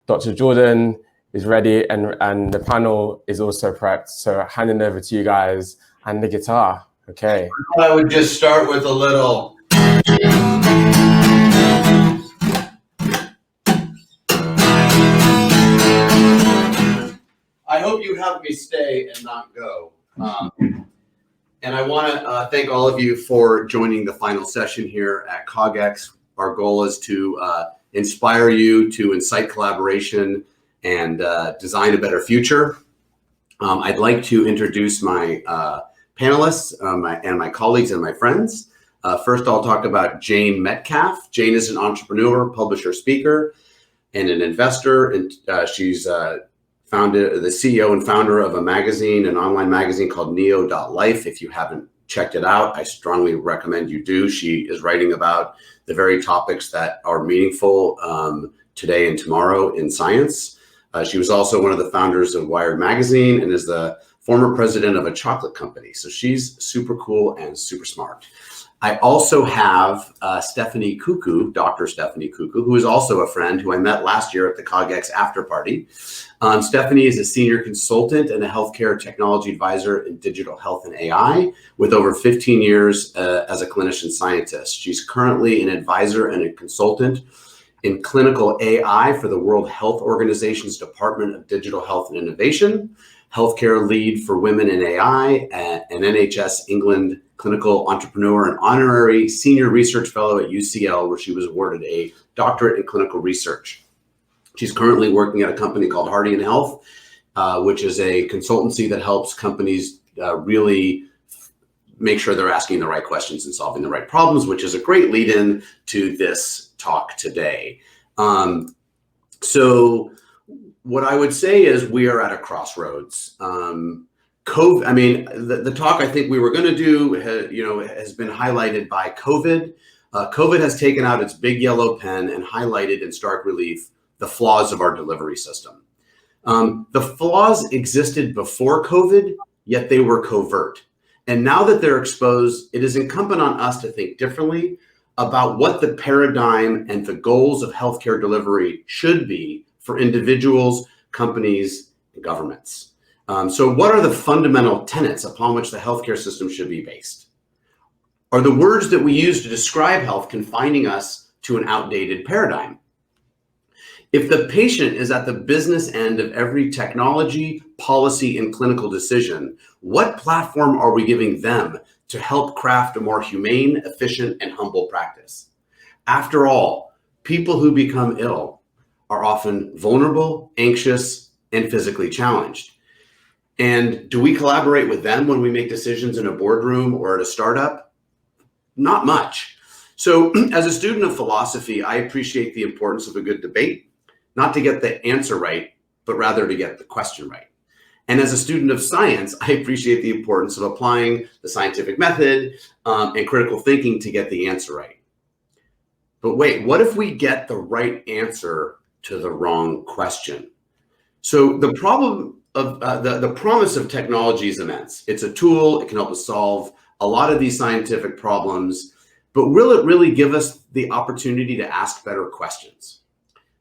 Dr. Jordan is ready, and the panel is also prepped. So handing over to you guys and the guitar. Okay. I would just start with a little. I hope you help me stay and not go. And I want to thank all of you for joining the final session here at CogX. Our goal is to inspire you to incite collaboration and design a better future. I'd like to introduce my panelists and my colleagues and my friends. First, I'll talk about Jane Metcalfe. Jane is an entrepreneur, publisher, speaker, and an investor. And she's the CEO and founder of an online magazine called NEO.LIFE. If you haven't checked it out, I strongly recommend you do. She is writing about the very topics that are meaningful today and tomorrow in science. She was also one of the founders of Wired magazine and is the former president of a chocolate company. So she's super cool and super smart. I also have Stephanie Kuku, Dr. Stephanie Kuku, who is also a friend who I met last year at the CogX after party. Stephanie is a senior consultant and a healthcare technology advisor in digital health and AI with over 15 years as a clinician scientist. She's currently an advisor and a consultant in clinical AI for the World Health Organization's Department of Digital Health and Innovation, healthcare lead for women in AI, an NHS England clinical entrepreneur, and honorary senior research fellow at UCL, where she was awarded a doctorate in clinical research. She's currently working at a company called Hardian Health, which is a consultancy that helps companies really make sure they're asking the right questions and solving the right problems, which is a great lead-in to this talk today. So what I would say is we are at a crossroads. The talk I think we were going to do, has been highlighted by COVID. COVID has taken out its big yellow pen and highlighted in stark relief the flaws of our delivery system. The flaws existed before COVID, yet they were covert. And now that they're exposed, it is incumbent on us to think differently about what the paradigm and the goals of healthcare delivery should be for individuals, companies, and governments. So what are the fundamental tenets upon which the healthcare system should be based? Are the words that we use to describe health confining us to an outdated paradigm? If the patient is at the business end of every technology, policy, and clinical decision, what platform are we giving them to help craft a more humane, efficient, and humble practice? After all, people who become ill are often vulnerable, anxious, and physically challenged. And do we collaborate with them when we make decisions in a boardroom or at a startup? Not much. So as a student of philosophy, I appreciate the importance of a good debate, not to get the answer right, but rather to get the question right. And as a student of science, I appreciate the importance of applying the scientific method and critical thinking to get the answer right. But wait, what if we get the right answer to the wrong question? So the problem of the promise of technology is immense. It's a tool. It can help us solve a lot of these scientific problems, but will it really give us the opportunity to ask better questions?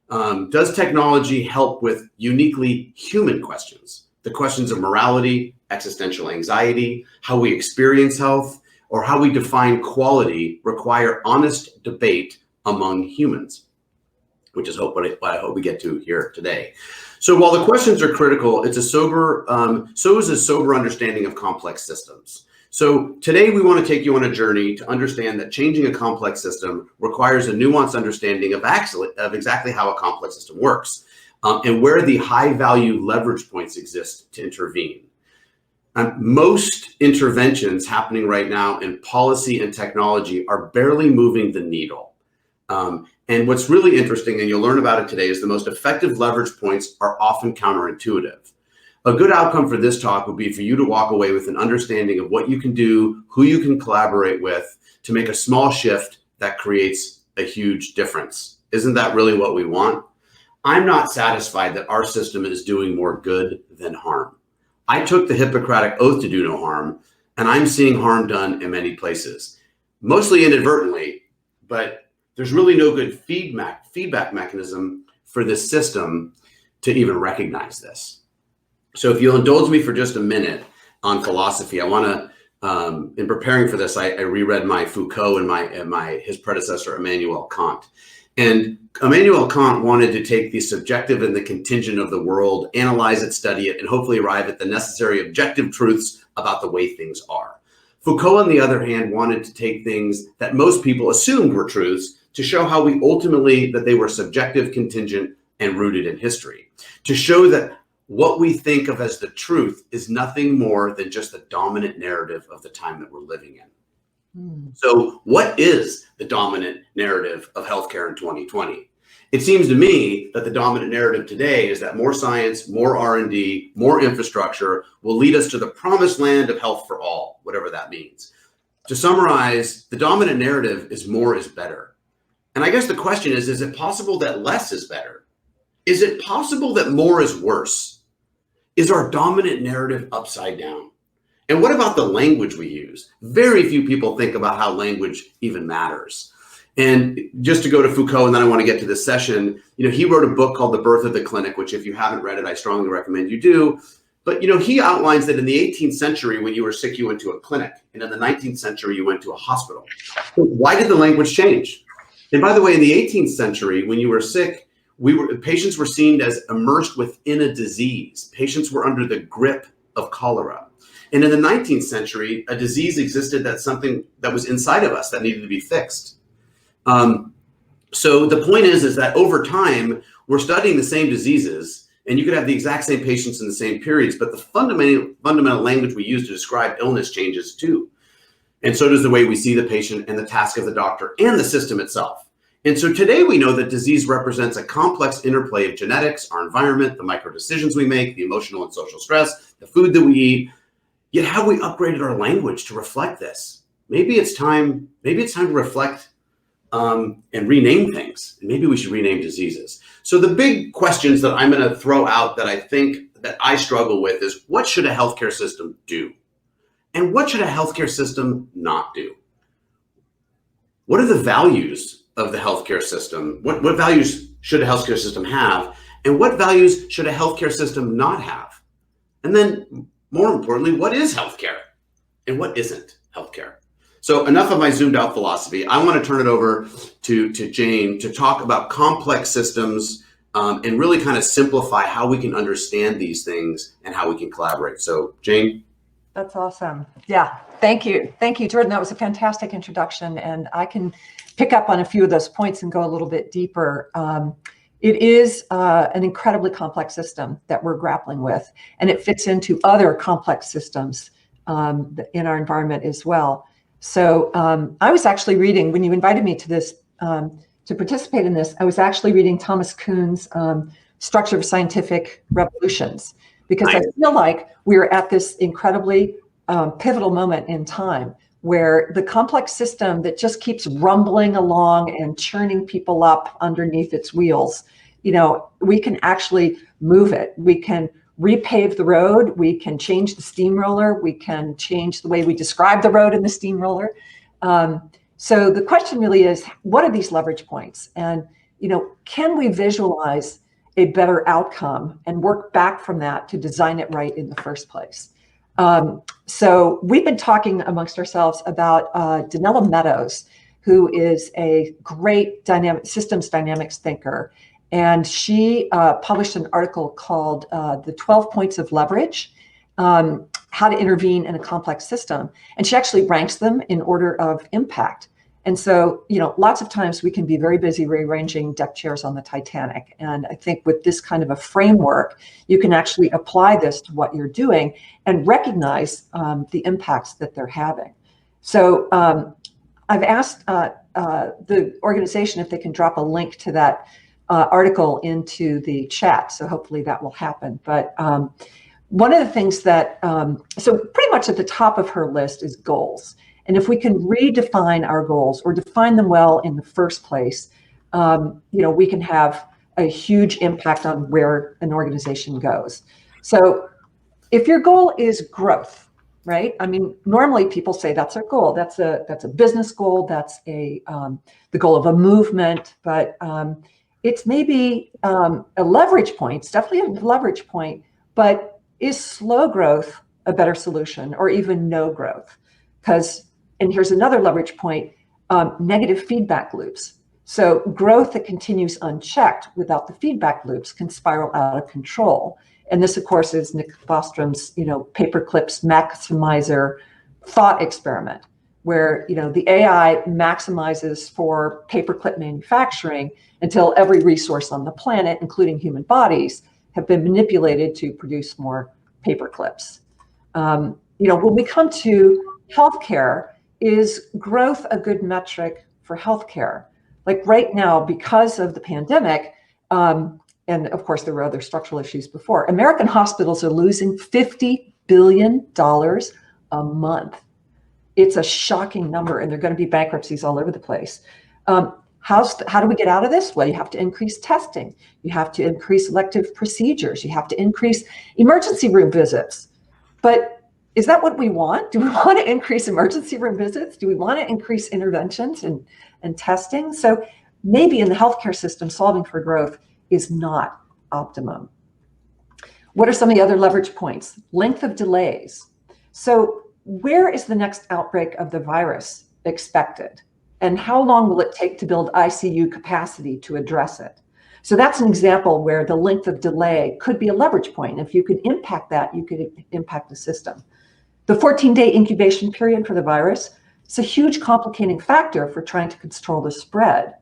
Does technology help with uniquely human questions? The questions of morality, existential anxiety, how we experience health, or how we define quality require honest debate among humans, which is what I hope we get to here today. So while the questions are critical, so is a sober understanding of complex systems. So today we want to take you on a journey to understand that changing a complex system requires a nuanced understanding of exactly how a complex system works and where the high value leverage points exist to intervene. Most interventions happening right now in policy and technology are barely moving the needle. And what's really interesting, and you'll learn about it today, is the most effective leverage points are often counterintuitive. A good outcome for this talk would be for you to walk away with an understanding of what you can do, who you can collaborate with to make a small shift that creates a huge difference. Isn't that really what we want? I'm not satisfied that our system is doing more good than harm. I took the Hippocratic Oath to do no harm, and I'm seeing harm done in many places, mostly inadvertently, but there's really no good feedback mechanism for this system to even recognize this. So if you'll indulge me for just a minute on philosophy, I want to, in preparing for this, I reread my Foucault and his predecessor, Immanuel Kant. And Immanuel Kant wanted to take the subjective and the contingent of the world, analyze it, study it, and hopefully arrive at the necessary objective truths about the way things are. Foucault, on the other hand, wanted to take things that most people assumed were truths to show how we ultimately, that they were subjective, contingent, and rooted in history. To show that what we think of as the truth is nothing more than just the dominant narrative of the time that we're living in. So what is the dominant narrative of healthcare in 2020? It seems to me that the dominant narrative today is that more science, more R&D, more infrastructure will lead us to the promised land of health for all, whatever that means. To summarize, the dominant narrative is more is better. And I guess the question is it possible that less is better? Is it possible that more is worse? Is our dominant narrative upside down? And what about the language we use? Very few people think about how language even matters. And just to go to Foucault, and then I want to get to this session, he wrote a book called The Birth of the Clinic, which if you haven't read it, I strongly recommend you do. But, he outlines that in the 18th century, when you were sick, you went to a clinic. And in the 19th century, you went to a hospital. So why did the language change? And by the way, in the 18th century, when you were sick, patients were seen as immersed within a disease. Patients were under the grip of cholera. And in the 19th century, a disease existed that's something that was inside of us that needed to be fixed. So the point is that over time, we're studying the same diseases, and you could have the exact same patients in the same periods, but the fundamental language we use to describe illness changes too. And so does the way we see the patient and the task of the doctor and the system itself. And so today we know that disease represents a complex interplay of genetics, our environment, the micro decisions we make, the emotional and social stress, the food that we eat. Yet have we upgraded our language to reflect this? Maybe it's time to reflect and rename things. And maybe we should rename diseases. So the big questions that I'm going to throw out that I think that I struggle with is, what should a healthcare system do? And what should a healthcare system not do? What are the values of the healthcare system? What values should a healthcare system have? And what values should a healthcare system not have? And then more importantly, what is healthcare and what isn't healthcare? So enough of my zoomed out philosophy. I want to turn it over to Jane to talk about complex systems and really kind of simplify how we can understand these things and how we can collaborate. So Jane. That's awesome. Yeah, thank you. Thank you, Jordan. That was a fantastic introduction, and I can pick up on a few of those points and go a little bit deeper. It is an incredibly complex system that we're grappling with, and it fits into other complex systems in our environment as well. So I was actually reading, when you invited me to this, to participate in this, I was actually reading Thomas Kuhn's Structure of Scientific Revolutions, because I feel like we're at this incredibly pivotal moment in time where the complex system that just keeps rumbling along and churning people up underneath its wheels, we can actually move it. We can repave the road. We can change the steamroller. We can change the way we describe the road in the steamroller. So the question really is, what are these leverage points? And, can we visualize a better outcome and work back from that to design it right in the first place? So we've been talking amongst ourselves about Donella Meadows, who is a great systems dynamics thinker. And she published an article called The 12 Points of Leverage, How to Intervene in a Complex System. And she actually ranks them in order of impact. And so, lots of times we can be very busy rearranging deck chairs on the Titanic. And I think with this kind of a framework, you can actually apply this to what you're doing and recognize the impacts that they're having. So I've asked the organization if they can drop a link to that article into the chat. So hopefully that will happen. But one of the things that, so pretty much at the top of her list is goals. And if we can redefine our goals or define them well in the first place, we can have a huge impact on where an organization goes. So if your goal is growth, right? I mean, normally people say that's our goal. That's a business goal. That's the goal of a movement. But it's maybe a leverage point. It's definitely a leverage point, but is slow growth a better solution, or even no growth? Because, and here's another leverage point, negative feedback loops. So growth that continues unchecked without the feedback loops can spiral out of control. And this, of course, is Nick Bostrom's, paperclips maximizer thought experiment, where, the AI maximizes for paperclip manufacturing until every resource on the planet, including human bodies, have been manipulated to produce more paperclips. When we come to healthcare, is growth a good metric for healthcare? Like right now, because of the pandemic, and of course there were other structural issues before, American hospitals are losing $50 billion a month. It's a shocking number, and there are going to be bankruptcies all over the place. How do we get out of this? Well, you have to increase testing. You have to increase elective procedures. You have to increase emergency room visits. But is that what we want? Do we want to increase emergency room visits? Do we want to increase interventions and testing? So maybe in the healthcare system, solving for growth is not optimum. What are some of the other leverage points? Length of delays. So where is the next outbreak of the virus expected? And how long will it take to build ICU capacity to address it? So that's an example where the length of delay could be a leverage point. If you could impact that, you could impact the system. The 14-day incubation period for the virus is a huge complicating factor for trying to control the spread.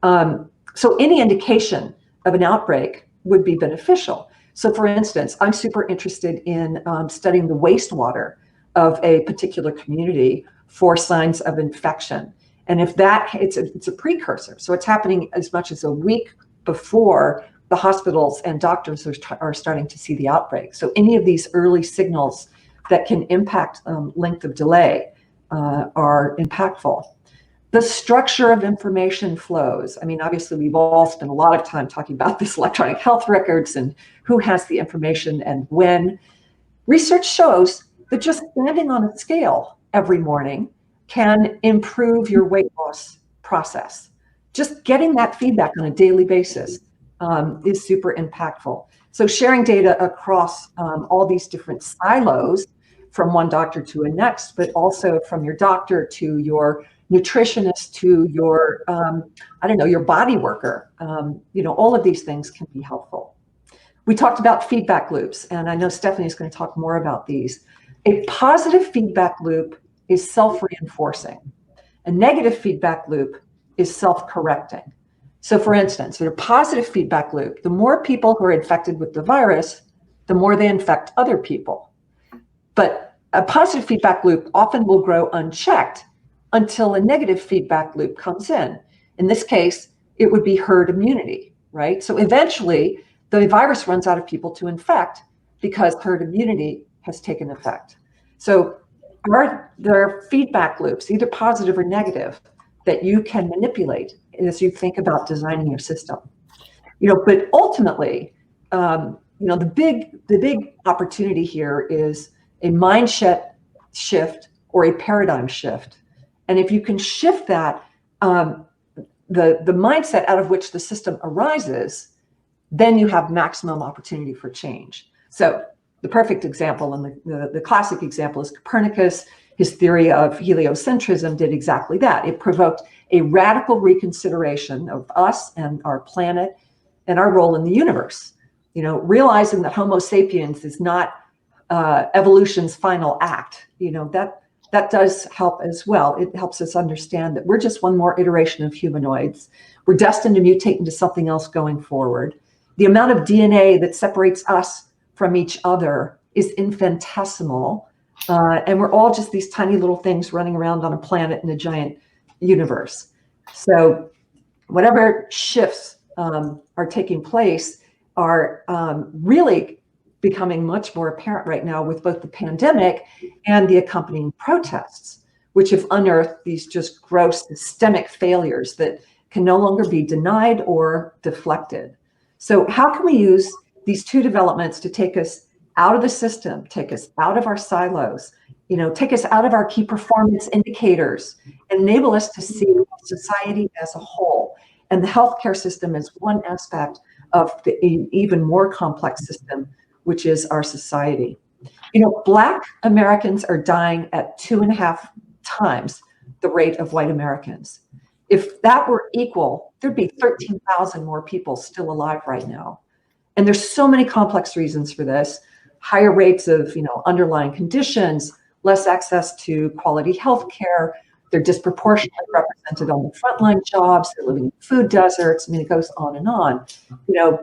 So any indication of an outbreak would be beneficial. So for instance, I'm super interested in studying the wastewater of a particular community for signs of infection. And if that, it's a precursor. So it's happening as much as a week before the hospitals and doctors are starting to see the outbreak. So any of these early signals that can impact length of delay are impactful. The structure of information flows. I mean, obviously, we've all spent a lot of time talking about this electronic health records and who has the information and when. Research shows that just standing on a scale every morning can improve your weight loss process. Just getting that feedback on a daily basis is super impactful. So sharing data across all these different silos, from one doctor to a next, but also from your doctor to your nutritionist to your, your body worker. All of these things can be helpful. We talked about feedback loops, and I know Stephanie's going to talk more about these. A positive feedback loop is self-reinforcing. A negative feedback loop is self-correcting. So for instance, in a positive feedback loop, the more people who are infected with the virus, the more they infect other people. But a positive feedback loop often will grow unchecked until a negative feedback loop comes in. In this case, it would be herd immunity, right? So eventually, the virus runs out of people to infect because herd immunity has taken effect. So there are feedback loops, either positive or negative, that you can manipulate as you think about designing your system. But ultimately, the big opportunity here is a mindset shift or a paradigm shift. And if you can shift that, the mindset out of which the system arises, then you have maximum opportunity for change. So the perfect example and the classic example is Copernicus. His theory of heliocentrism did exactly that. It provoked a radical reconsideration of us and our planet and our role in the universe. Realizing that Homo sapiens is not evolution's final act, that does help as well. It helps us understand that we're just one more iteration of humanoids. We're destined to mutate into something else going forward. The amount of DNA that separates us from each other is infinitesimal, and we're all just these tiny little things running around on a planet in a giant universe. So whatever shifts are taking place are really becoming much more apparent right now with both the pandemic and the accompanying protests, which have unearthed these just gross systemic failures that can no longer be denied or deflected. So how can we use these two developments to take us out of the system, take us out of our silos, take us out of our key performance indicators, and enable us to see society as a whole And the healthcare system is one aspect of the even more complex system, which is our society. You know, Black Americans are dying at 2.5 times the rate of white Americans. If that were equal, there'd be 13,000 more people still alive right now. And there's so many complex reasons for this. Higher rates of, underlying conditions, less access to quality health care. They're disproportionately represented on the frontline jobs. They're living in food deserts. I mean, it goes on and on,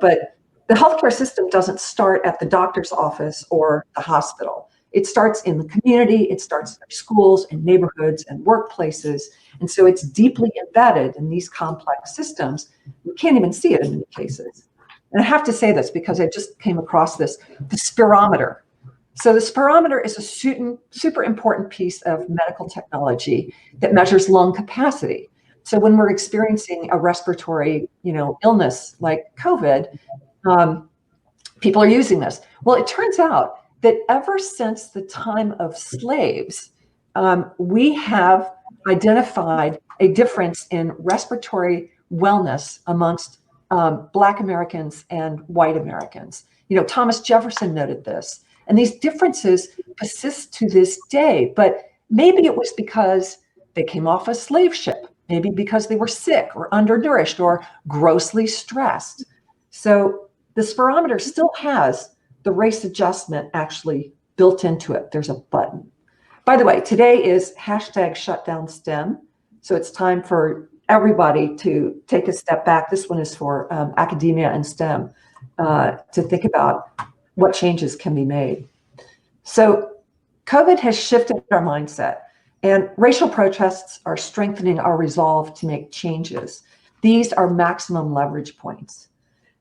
but the healthcare system doesn't start at the doctor's office or the hospital. It starts in the community. It starts in schools and neighborhoods and workplaces. And so it's deeply embedded in these complex systems. We can't even see it in many cases. And I have to say this because I just came across the spirometer. So the spirometer is a super important piece of medical technology that measures lung capacity. So when we're experiencing a respiratory, illness like COVID, people are using this. Well, it turns out that ever since the time of slaves, we have identified a difference in respiratory wellness amongst Black Americans and white Americans. Thomas Jefferson noted this, and these differences persist to this day. But maybe it was because they came off a slave ship, maybe because they were sick or undernourished or grossly stressed. So the spirometer still has the race adjustment actually built into it. There's a button. By the way, today is #ShutdownSTEM. So it's time for everybody to take a step back. This one is for academia and STEM to think about what changes can be made. So COVID has shifted our mindset, and racial protests are strengthening our resolve to make changes. These are maximum leverage points.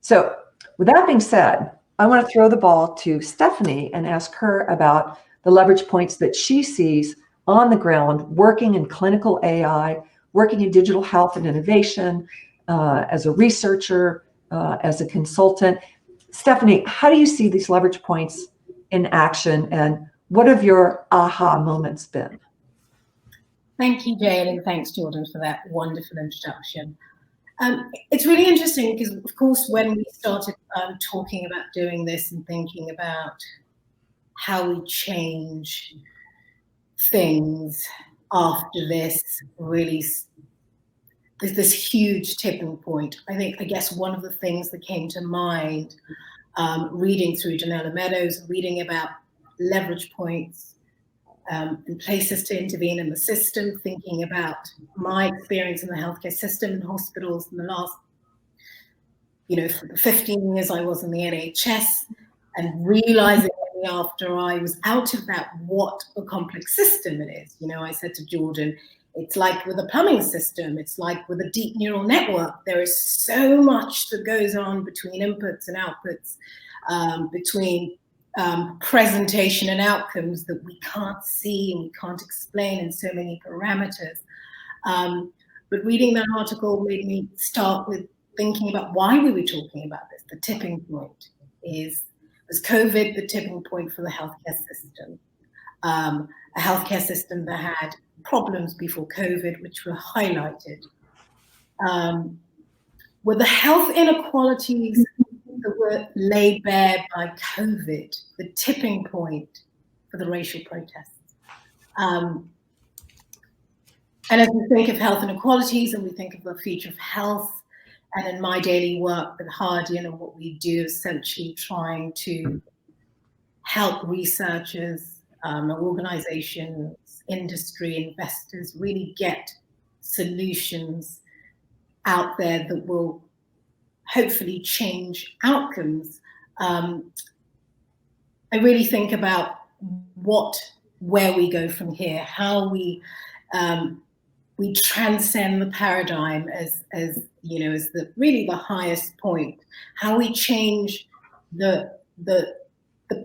So with that being said, I want to throw the ball to Stephanie and ask her about the leverage points that she sees on the ground, working in clinical AI, working in digital health and innovation, as a researcher, as a consultant. Stephanie, how do you see these leverage points in action, and what have your aha moments been? Thank you, Jane, and thanks, Jordan, for that wonderful introduction. It's really interesting because, of course, when we started talking about doing this and thinking about how we change things after this, really, there's this huge tipping point. I guess one of the things that came to mind, reading through Janella Meadows, reading about leverage points, and places to intervene in the system, thinking about my experience in the healthcare system and hospitals in the last, for the 15 years I was in the NHS, and realizing after I was out of that, what a complex system it is. I said to Jordan, it's like with a plumbing system, it's like with a deep neural network. There is so much that goes on between inputs and outputs, between presentation and outcomes that we can't see and we can't explain in so many parameters. But reading that article made me start with thinking about why we were talking about this. The tipping point was COVID the tipping point for the healthcare system? A healthcare system that had problems before COVID, which were highlighted. Were the health inequalities that were laid bare by COVID the tipping point for the racial protests? And as we think of health inequalities and we think of the future of health, and in my daily work with Hardian and what we do, essentially trying to help researchers, organizations, industry, investors really get solutions out there that will hopefully change outcomes. I really think about where we go from here, how we transcend the paradigm as the highest point, how we change the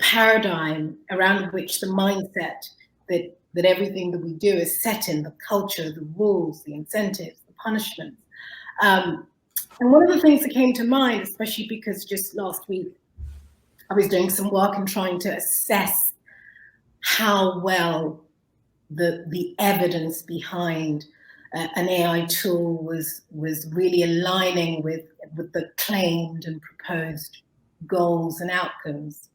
paradigm around which the mindset that everything that we do is set in, the culture, the rules, the incentives, the punishments. And one of the things that came to mind, especially because just last week I was doing some work and trying to assess how well the evidence behind an AI tool was really aligning with the claimed and proposed goals and outcomes.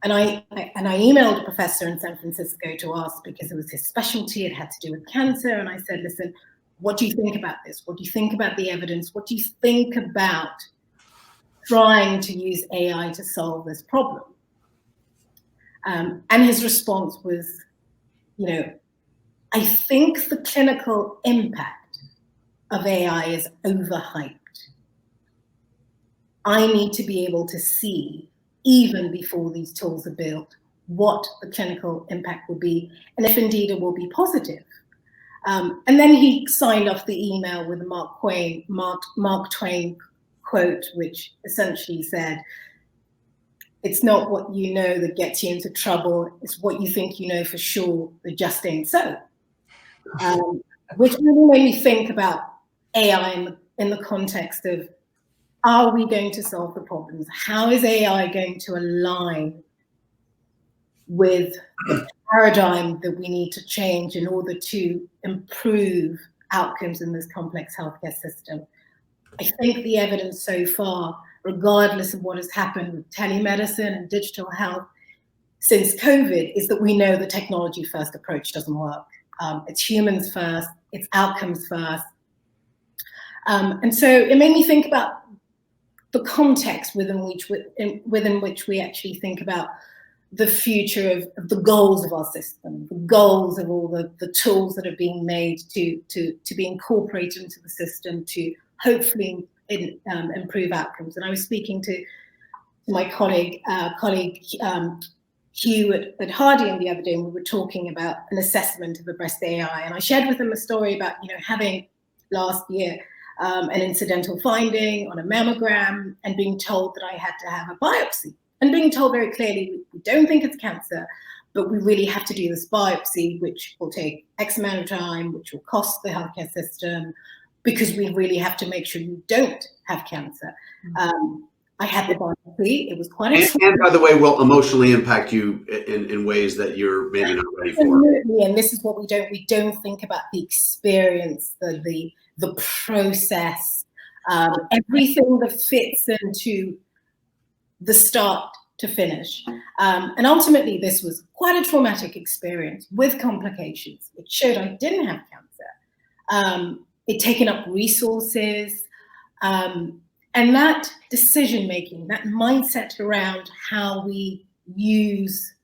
And I emailed a professor in San Francisco to ask, because it was his specialty, it had to do with cancer, and I said, listen, what do you think about this? What do you think about the evidence? What do you think about trying to use AI to solve this problem? And his response was, I think the clinical impact of AI is overhyped. I need to be able to see, even before these tools are built, what the clinical impact will be, and if indeed it will be positive. And then he signed off the email with a Mark Twain quote, which essentially said, "It's not what you know that gets you into trouble, it's what you think you know for sure that just ain't so." Which really made me think about AI in the context of, are we going to solve the problems? How is AI going to align with the paradigm that we need to change in order to improve outcomes in this complex healthcare system? I think the evidence so far, regardless of what has happened with telemedicine and digital health since COVID, is that we know the technology first approach doesn't work. It's humans first, it's outcomes first. And so it made me think about the context within which we actually think about the future of the goals of our system, the goals of all the tools that are being made to be incorporated into the system to hopefully improve outcomes. And I was speaking to my colleague Hugh at Hardian the other day, and we were talking about an assessment of the breast AI. And I shared with him a story about having last year an incidental finding on a mammogram and being told that I had to have a biopsy, and being told very clearly, we don't think it's cancer, but we really have to do this biopsy, which will take X amount of time, which will cost the healthcare system, because we really have to make sure you don't have cancer. I had the biopsy. It was quite expensive. And by the way, will emotionally impact you in ways that you're maybe not ready for. Absolutely. And this is what we don't think about: the experience, the process, everything that fits into the start to finish. And ultimately, this was quite a traumatic experience with complications. It showed I didn't have cancer. It taken up resources. And that decision-making, that mindset around how we use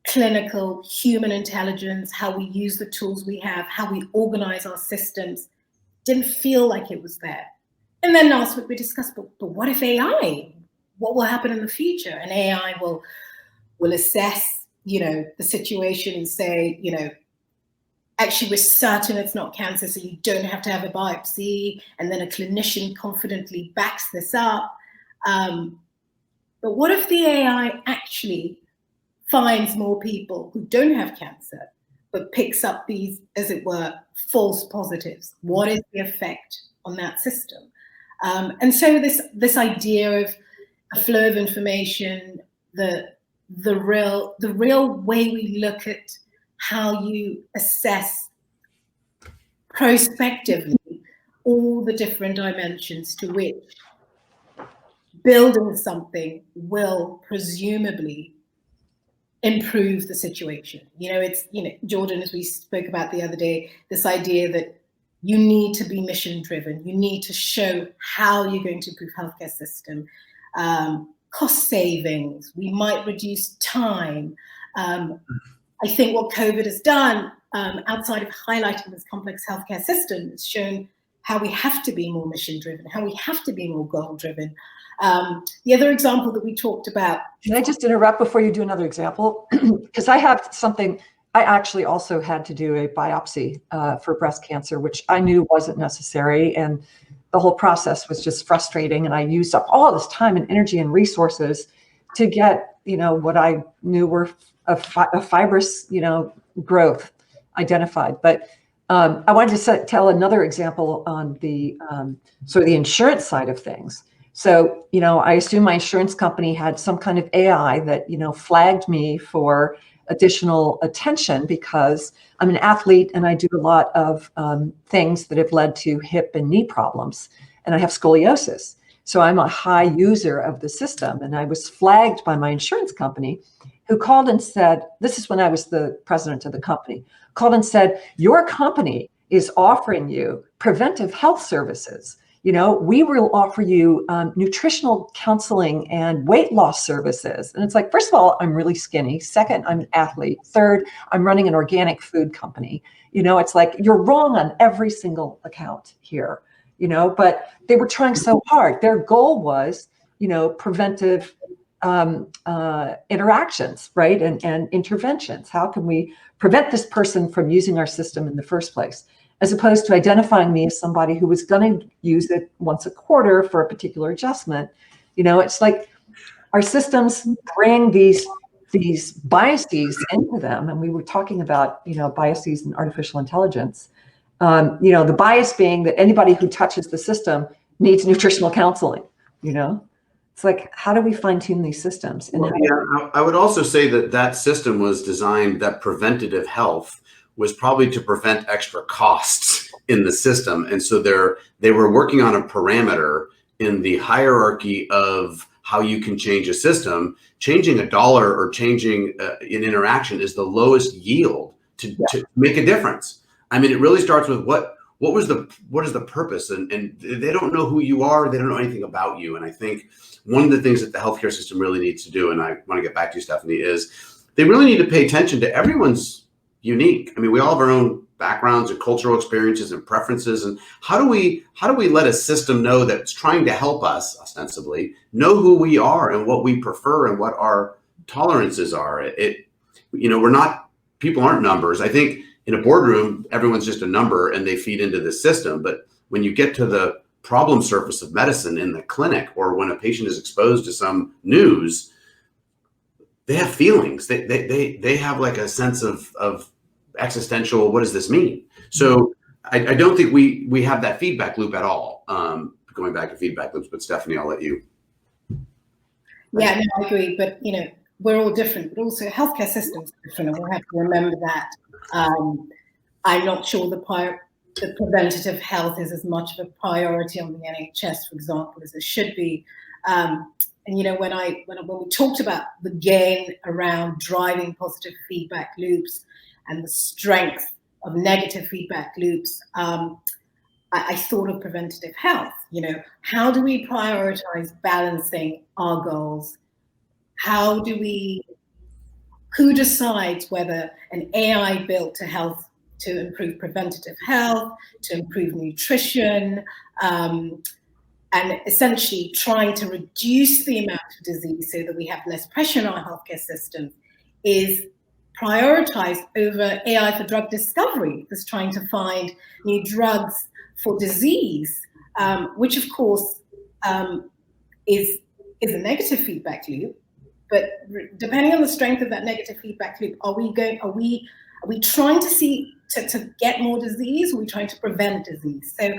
clinical human intelligence, how we use the tools we have, how we organize our systems, didn't feel like it was there. And then last week we discussed, but what if AI? What will happen in the future? And AI will assess, the situation and say, actually, we're certain it's not cancer, so you don't have to have a biopsy. And then a clinician confidently backs this up. But what if the AI actually finds more people who don't have cancer, but picks up these, as it were, false positives? What is the effect on that system? And so this idea of a flow of information, the real way we look at how you assess prospectively all the different dimensions to which building something will presumably improve the situation. Jordan, as we spoke about the other day, this idea that you need to be mission driven. You need to show how you're going to improve healthcare system, cost savings. We might reduce time. I think what COVID has done, outside of highlighting this complex healthcare system, has shown how we have to be more mission-driven, how we have to be more goal-driven. The other example that we talked about. Can I just interrupt before you do another example? Because I have something, I actually also had to do a biopsy for breast cancer, which I knew wasn't necessary. And the whole process was just frustrating. And I used up all this time and energy and resources to get, what I knew were a fibrous, growth identified. But I wanted to tell another example on the sort of the insurance side of things. So, I assume my insurance company had some kind of AI that, flagged me for additional attention because I'm an athlete and I do a lot of things that have led to hip and knee problems, and I have scoliosis. So I'm a high user of the system. And I was flagged by my insurance company, who called and said, this is when I was the president of the company, called and said, your company is offering you preventive health services. You know, we will offer you nutritional counseling and weight loss services. And it's like, first of all, I'm really skinny. Second, I'm an athlete. Third, I'm running an organic food company. You know, it's like, you're wrong on every single account here. You know, but they were trying so hard. Their goal was, you know, preventive interactions, right? And interventions. How can we prevent this person from using our system in the first place? As opposed to identifying me as somebody who was going to use it once a quarter for a particular adjustment. You know, it's like our systems bring these biases into them. And we were talking about, you know, biases in artificial intelligence. You know, the bias being that anybody who touches the system needs nutritional counseling. You know, it's like, how do we fine tune these systems? And I would also say that that system was designed, that preventative health was probably to prevent extra costs in the system. And so they were working on a parameter in the hierarchy of how you can change a system. Changing $1 or changing an interaction is the lowest yield to make a difference. I mean, it really starts with what is the purpose, and they don't know who you are. They don't know anything about you. And I think one of the things that the healthcare system really needs to do, and I want to get back to you, Stephanie, is they really need to pay attention to everyone's unique. I mean, we all have our own backgrounds and cultural experiences and preferences. And how do we let a system know that it's trying to help us, ostensibly, know who we are and what we prefer and what our tolerances are? People aren't numbers. I think in a boardroom, everyone's just a number and they feed into the system. But when you get to the problem surface of medicine in the clinic, or when a patient is exposed to some news, they have feelings. They have like a sense of existential, what does this mean? So I don't think we have that feedback loop at all. Going back to feedback loops, but Stephanie, I'll let you. Yeah, no, I agree. But, you know, we're all different, but also healthcare systems are different, and we have to remember that. I'm not sure the preventative health is as much of a priority on the NHS, for example, as it should be. And you know, when we talked about the gain around driving positive feedback loops and the strength of negative feedback loops, I thought of preventative health. You know, how do we prioritize balancing our goals? Who decides whether an AI built to improve preventative health, to improve nutrition, and essentially trying to reduce the amount of disease so that we have less pressure on our healthcare system, is prioritized over AI for drug discovery, that's trying to find new drugs for disease, which of course is a negative feedback loop. But depending on the strength of that negative feedback loop, are we trying to get more disease? Or are we trying to prevent disease? So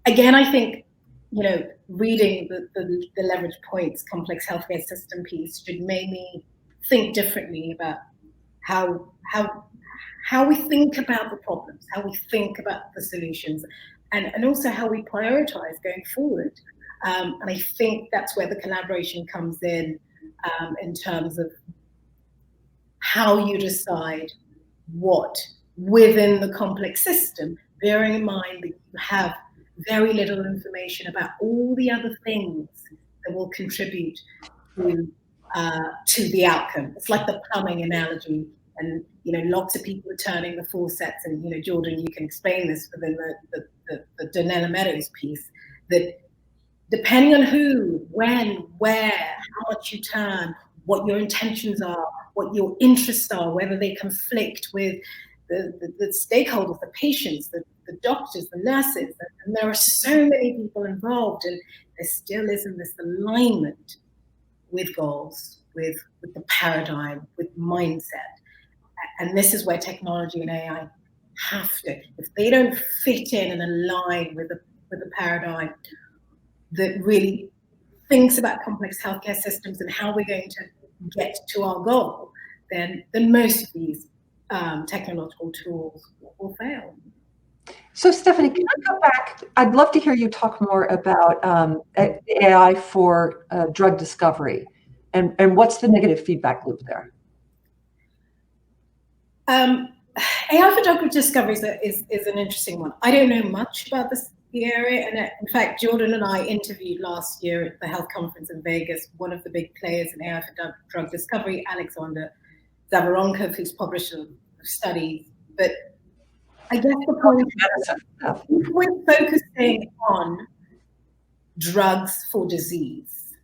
again, I think, you know, reading the leverage points complex healthcare system piece should make me think differently about how we think about the problems, how we think about the solutions, and also how we prioritize going forward. And I think that's where the collaboration comes in terms of how you decide what within the complex system, bearing in mind that you have very little information about all the other things that will contribute to the outcome. It's like the plumbing analogy, and you know, lots of people are turning the faucets, and you know, Jordan, you can explain this within the Donella Meadows piece, that depending on who, when, where, how much you turn, what your intentions are, what your interests are, whether they conflict with the stakeholders, the patients, the doctors, the nurses, and there are so many people involved, and there still isn't this alignment with goals, with the paradigm, with mindset. And this is where technology and AI have to, if they don't fit in and align with the paradigm that really thinks about complex healthcare systems and how we're going to get to our goal, then most of these technological tools will fail. So Stephanie, can I go back? I'd love to hear you talk more about AI for drug discovery, and what's the negative feedback loop there? AI for drug discovery is an interesting one. I don't know much about the area, and in fact, Jordan and I interviewed last year at the health conference in Vegas one of the big players in AI for drug discovery, Alexander Zavaronkov, who's published a study. But I guess the point is, if we're focusing on drugs for disease,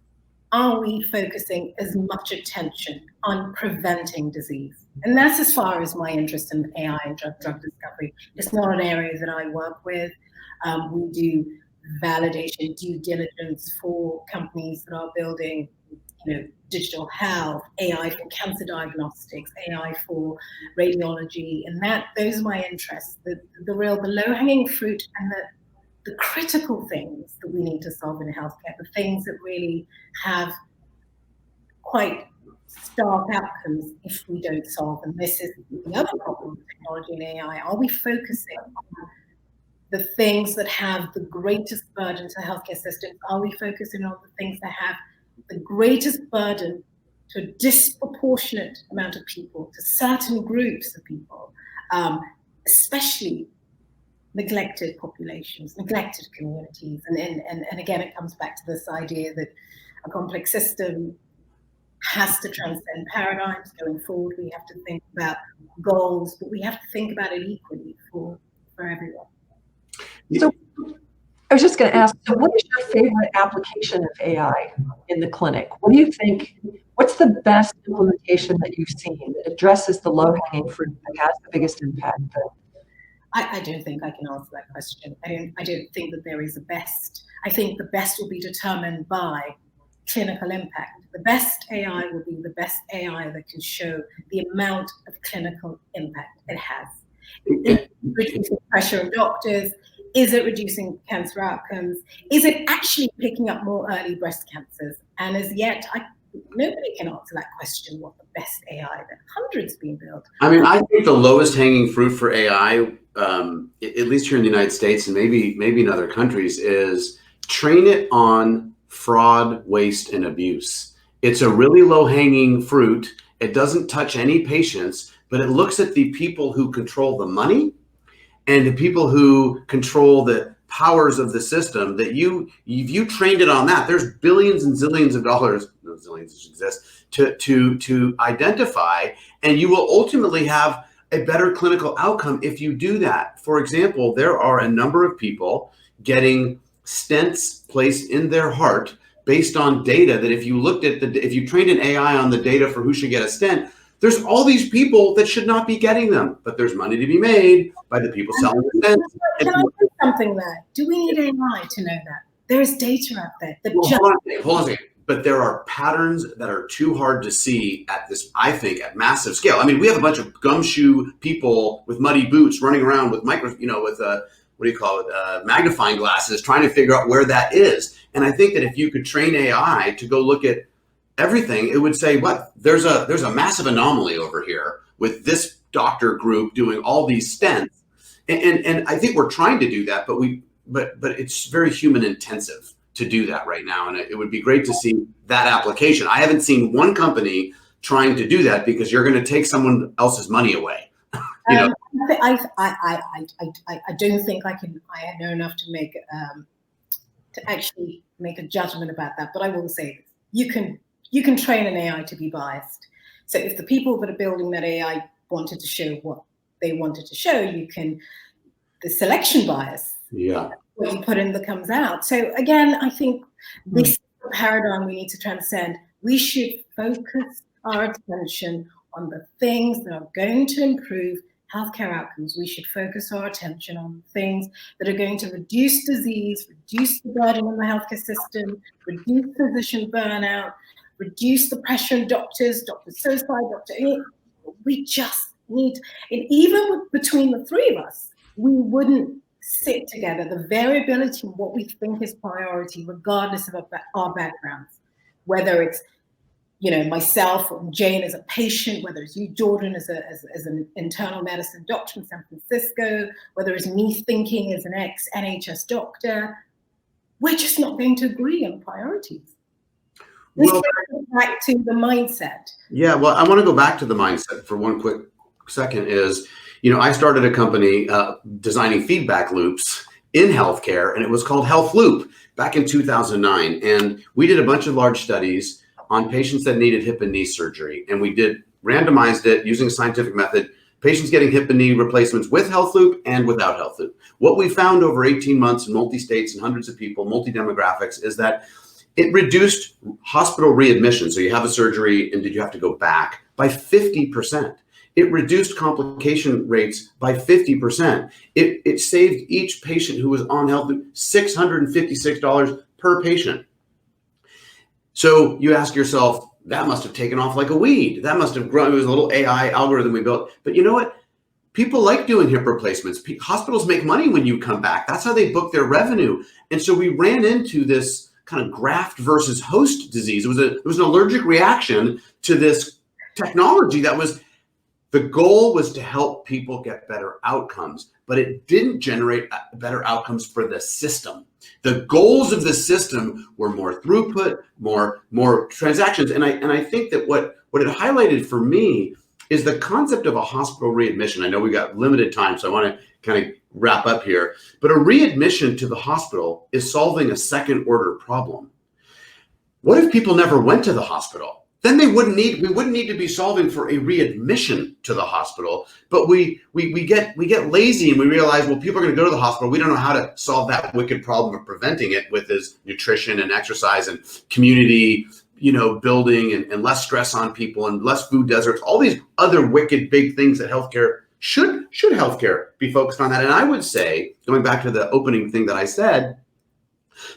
are we focusing as much attention on preventing disease? And that's as far as my interest in AI and drug discovery. It's not an area that I work with. We do validation, due diligence for companies that are building, digital health, AI for cancer diagnostics, AI for radiology, and those are my interests. The low-hanging fruit and the critical things that we need to solve in healthcare, the things that really have quite stark outcomes if we don't solve. And this is the other problem with technology and AI. Are we focusing on the things that have the greatest burden to the healthcare system? Are we focusing on the things that have the greatest burden to a disproportionate amount of people, to certain groups of people, especially neglected populations, neglected communities? And again, it comes back to this idea that a complex system has to transcend paradigms going forward. We have to think about goals, but we have to think about it equally for everyone. So I was just going to ask, so what is your favorite application of AI in the clinic? What do you think, what's the best implementation that you've seen that addresses the low-hanging fruit that has the biggest impact? I don't think I can answer that question. I don't think that there is a best. I think the best will be determined by clinical impact. The best AI will be the best AI that can show the amount of clinical impact it has. Is it reducing pressure on doctors? Is it reducing cancer outcomes? Is it actually picking up more early breast cancers? And as yet, nobody can answer that question, what the best AI, that hundreds being built. I mean, I think the lowest hanging fruit for AI, at least here in the United States and maybe in other countries, is train it on fraud, waste, and abuse. It's a really low hanging fruit. It doesn't touch any patients, but it looks at the people who control the money and the people who control the powers of the system. That if you trained it on that, there's billions and zillions of dollars, no zillions exist, to identify, and you will ultimately have a better clinical outcome if you do that. For example, there are a number of people getting stents placed in their heart based on data that if you looked at if you trained an AI on the data for who should get a stent, there's all these people that should not be getting them, but there's money to be made by the people selling the stents. Can I say something there? Do we need AI to know that? There is data out there. Hold on a second. But there are patterns that are too hard to see at this, I think, at massive scale. I mean, we have a bunch of gumshoe people with muddy boots running around with magnifying glasses, trying to figure out where that is. And I think that if you could train AI to go look at everything, it would say, what, there's a massive anomaly over here with this doctor group doing all these stents. And I think we're trying to do that, but it's very human intensive to do that right now. And it would be great to see that application. I haven't seen one company trying to do that because you're going to take someone else's money away. I don't think I know enough to actually make a judgment about that. But I will say this. You can train an AI to be biased. So if the people that are building that AI wanted to show what they wanted to show, the selection bias. Yeah. What you put in that comes out. So again, I think this is the paradigm we need to transcend. We should focus our attention on the things that are going to improve healthcare outcomes. We should focus our attention on things that are going to reduce disease, reduce the burden on the healthcare system, reduce physician burnout, reduce the pressure on doctors, suicide, we just need, and even between the three of us, we wouldn't sit together. The variability in what we think is priority, regardless of our backgrounds, whether it's myself or Jane as a patient, whether it's you, Jordan, as an internal medicine doctor in San Francisco, whether it's me thinking as an ex-NHS doctor, we're just not going to agree on priorities. This goes back to the mindset. Yeah, well, I want to go back to the mindset for one quick second. I started a company designing feedback loops in healthcare, and it was called Health Loop back in 2009. And we did a bunch of large studies on patients that needed hip and knee surgery. And we randomized it using a scientific method, patients getting hip and knee replacements with Health Loop and without Health Loop. What we found over 18 months in multi-states and hundreds of people, multi-demographics, is that it reduced hospital readmission. So you have a surgery and did you have to go back by 50%. It reduced complication rates by 50%. It saved each patient who was on Health Loop $656 per patient. So you ask yourself, that must have taken off like a weed. That must have grown. It was a little AI algorithm we built. But you know what? People like doing hip replacements. Hospitals make money when you come back. That's how they book their revenue. And so we ran into this kind of graft versus host disease. It was an allergic reaction to this technology the goal was to help people get better outcomes, but it didn't generate better outcomes for the system. The goals of the system were more throughput, more transactions. And I think that what it highlighted for me is the concept of a hospital readmission. I know we got limited time, so I want to kind of wrap up here. But a readmission to the hospital is solving a second order problem. What if people never went to the hospital? Then we wouldn't need to be solving for a readmission to the hospital. But we get lazy and we realize, well, people are going to go to the hospital. We don't know how to solve that wicked problem of preventing it with his nutrition and exercise and community, building and less stress on people and less food deserts, all these other wicked big things that healthcare should healthcare be focused on that. And I would say, going back to the opening thing that I said,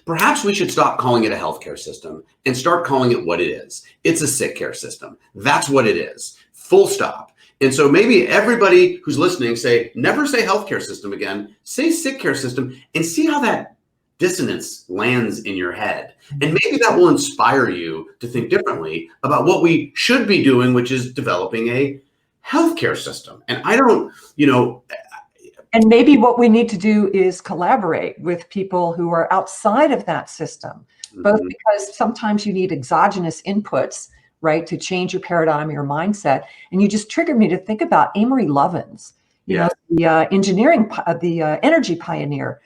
perhaps we should stop calling it a healthcare system and start calling it what it is. It's a sick care system. That's what it is. Full stop. And so maybe everybody who's listening never say healthcare system again, say sick care system, and see how that dissonance lands in your head. And maybe that will inspire you to think differently about what we should be doing, which is developing a healthcare system. And and maybe what we need to do is collaborate with people who are outside of that system, both because sometimes you need exogenous inputs, right, to change your paradigm, your mindset. And you just triggered me to think about Amory Lovins, the energy pioneer,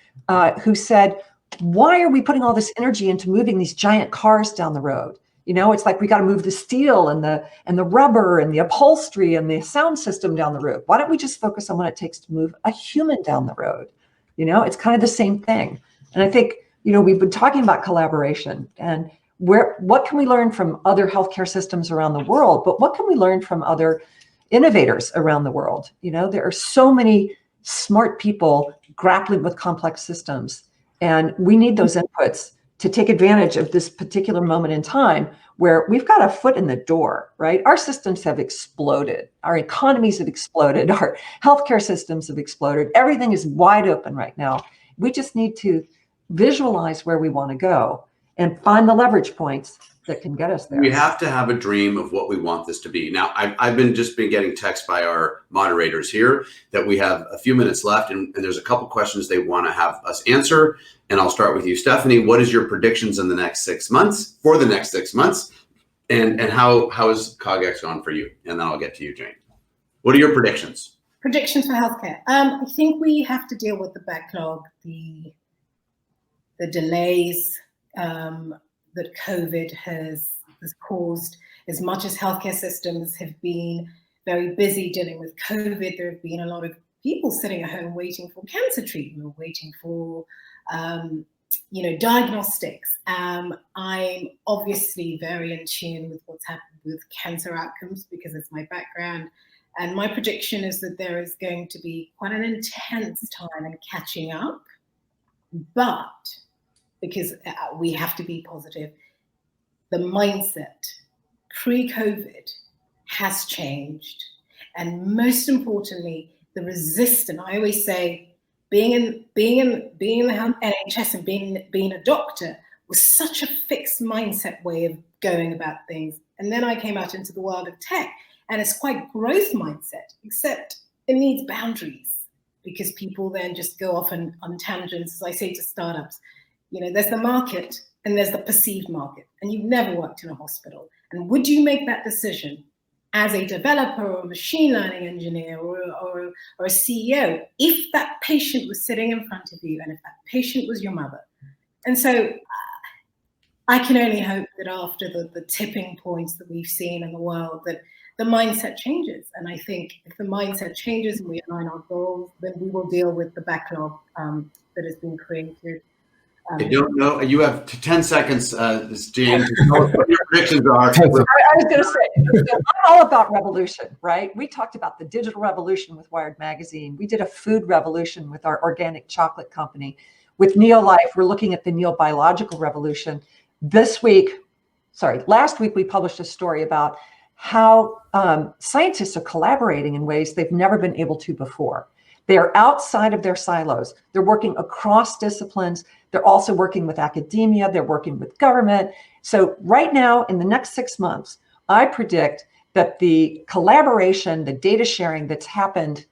who said, why are we putting all this energy into moving these giant cars down the road? It's like we got to move the steel and the rubber and the upholstery and the sound system down the road. Why don't we just focus on what it takes to move a human down the road? It's kind of the same thing. And I think, we've been talking about collaboration and what can we learn from other healthcare systems around the world, but what can we learn from other innovators around the world? There are so many smart people grappling with complex systems, and we need those inputs to take advantage of this particular moment in time where we've got a foot in the door, right? Our systems have exploded. Our economies have exploded. Our healthcare systems have exploded. Everything is wide open right now. We just need to visualize where we want to go and find the leverage points that can get us there. We have to have a dream of what we want this to be. Now, I've been getting texts by our moderators here that we have a few minutes left, and there's a couple questions they want to have us answer. And I'll start with you, Stephanie. What is your predictions in the next 6 months, and how is CogX gone for you? And then I'll get to you, Jane. What are your predictions? Predictions for healthcare. I think we have to deal with the backlog, the delays that COVID has caused. As much as healthcare systems have been very busy dealing with COVID, there have been a lot of people sitting at home waiting for cancer treatment, waiting for diagnostics. I'm obviously very in tune with what's happened with cancer outcomes because it's my background. And my prediction is that there is going to be quite an intense time in catching up, but because we have to be positive, the mindset pre-COVID has changed. And most importantly, the resistance. I always say, being in the NHS and being a doctor was such a fixed mindset way of going about things. And then I came out into the world of tech, and it's quite growth mindset, except it needs boundaries, because people then just go off on tangents. As I say to startups, there's the market and there's the perceived market, and you've never worked in a hospital. And would you make that decision as a developer or a machine learning engineer or a CEO if that patient was sitting in front of you and if that patient was your mother? And so I can only hope that after the tipping points that we've seen in the world, that the mindset changes. And I think if the mindset changes and we align our goals, then we will deal with the backlog that has been created. I don't know. You have 10 seconds, Jane, to tell us what your predictions are. I was going to say, I'm all about revolution, right? We talked about the digital revolution with Wired Magazine. We did a food revolution with our organic chocolate company. With NEO.LIFE, we're looking at the neobiological revolution. Last week, we published a story about how scientists are collaborating in ways they've never been able to before. They are outside of their silos. They're working across disciplines. They're also working with academia. They're working with government. So right now, in the next 6 months, I predict that the collaboration, the data sharing that's happened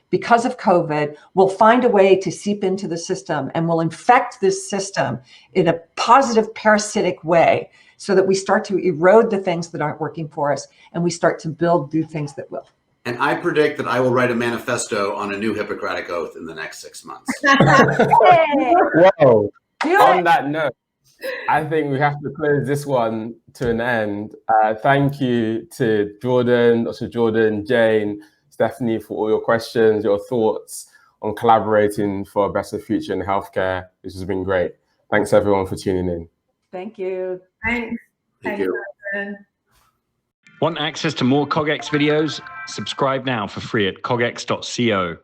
because of COVID will find a way to seep into the system and will infect this system in a positive parasitic way so that we start to erode the things that aren't working for us and we start to build new things that will. And I predict that I will write a manifesto on a new Hippocratic Oath in the next 6 months. Whoa. On that note, I think we have to close this one to an end. Thank you to Jordan, Dr. Jordan, Jane, Stephanie, for all your questions, your thoughts on collaborating for a better future in healthcare. This has been great. Thanks everyone for tuning in. Thank you. Thanks. Thank you. Want access to more CogX videos? Subscribe now for free at cogx.co.